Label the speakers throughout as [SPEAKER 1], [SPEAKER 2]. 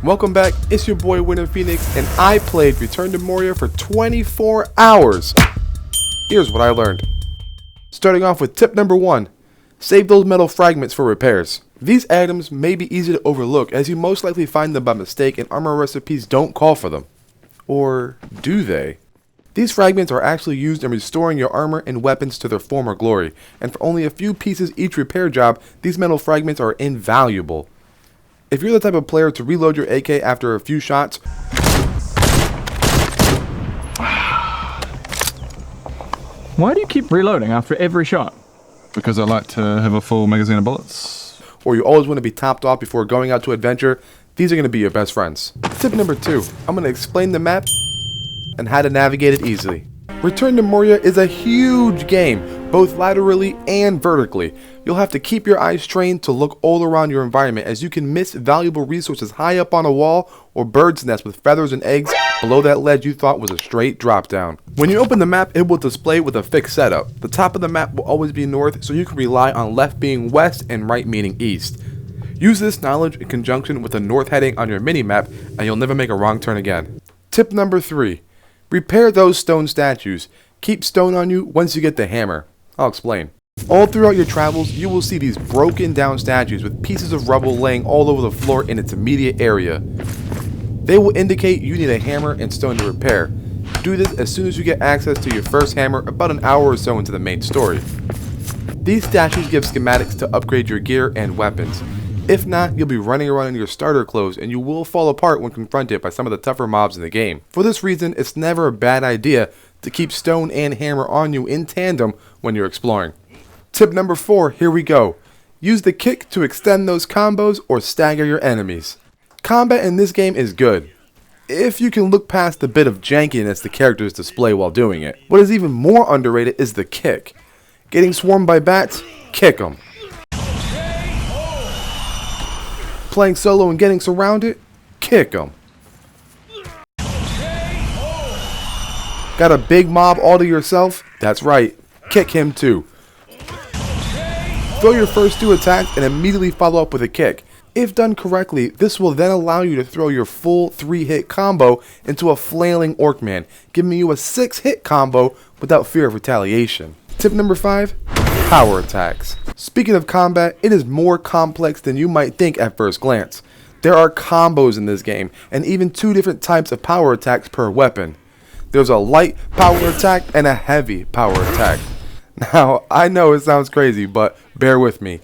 [SPEAKER 1] Welcome back, it's your boy Winter Phoenix, and I played Return to Moria for 24 hours. Here's what I learned. Starting off with tip number 1, save those metal fragments for repairs. These items may be easy to overlook as you most likely find them by mistake and armor recipes don't call for them. Or do they? These fragments are actually used in restoring your armor and weapons to their former glory, and for only a few pieces each repair job, these metal fragments are invaluable. If you're the type of player to reload your AK after a few shots,
[SPEAKER 2] why do you keep reloading after every shot?
[SPEAKER 3] Because I like to have a full magazine of bullets.
[SPEAKER 1] Or you always want to be topped off before going out to adventure, these are going to be your best friends. Tip number 2, I'm going to explain the map and how to navigate it easily. Return to Moria is a huge game, both laterally and vertically. You'll have to keep your eyes trained to look all around your environment as you can miss valuable resources high up on a wall or bird's nest with feathers and eggs below that ledge you thought was a straight drop down. When you open the map, it will display with a fixed setup. The top of the map will always be north, so you can rely on left being west and right meaning east. Use this knowledge in conjunction with the north heading on your mini-map and you'll never make a wrong turn again. Tip number 3. Repair those stone statues. Keep stone on you once you get the hammer. I'll explain. All throughout your travels, you will see these broken down statues with pieces of rubble laying all over the floor in its immediate area. They will indicate you need a hammer and stone to repair. Do this as soon as you get access to your first hammer about an hour or so into the main story. These statues give schematics to upgrade your gear and weapons. If not, you'll be running around in your starter clothes and you will fall apart when confronted by some of the tougher mobs in the game. For this reason, it's never a bad idea to keep stone and hammer on you in tandem when you're exploring. Tip number 4, here we go. Use the kick to extend those combos or stagger your enemies. Combat in this game is good, if you can look past the bit of jankiness the characters display while doing it. What is even more underrated is the kick. Getting swarmed by bats? Kick them. Playing solo and getting surrounded? Kick them. Got a big mob all to yourself? That's right, kick him too. Throw your first 2 attacks and immediately follow up with a kick. If done correctly, this will then allow you to throw your full 3-hit combo into a flailing Orcman, giving you a 6-hit combo without fear of retaliation. Tip number 5, power attacks. Speaking of combat, it is more complex than you might think at first glance. There are combos in this game, and even 2 different types of power attacks per weapon. There's a light power attack and a heavy power attack. Now, I know it sounds crazy, but bear with me.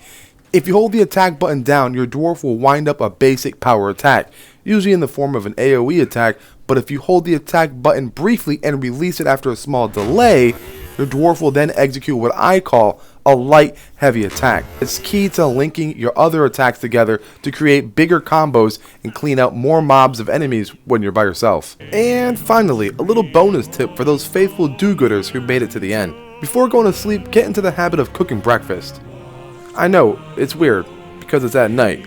[SPEAKER 1] If you hold the attack button down, your dwarf will wind up a basic power attack, usually in the form of an AoE attack, but if you hold the attack button briefly and release it after a small delay, your dwarf will then execute what I call a light heavy attack. It's key to linking your other attacks together to create bigger combos and clean out more mobs of enemies when you're by yourself. And finally, a little bonus tip for those faithful do-gooders who made it to the end. Before going to sleep, get into the habit of cooking breakfast. I know, it's weird, because it's at night.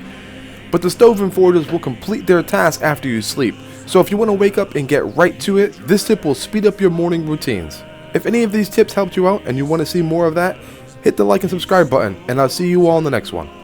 [SPEAKER 1] But the stove and forges will complete their task after you sleep, so if you want to wake up and get right to it, this tip will speed up your morning routines. If any of these tips helped you out and you want to see more of that, hit the like and subscribe button, and I'll see you all in the next one.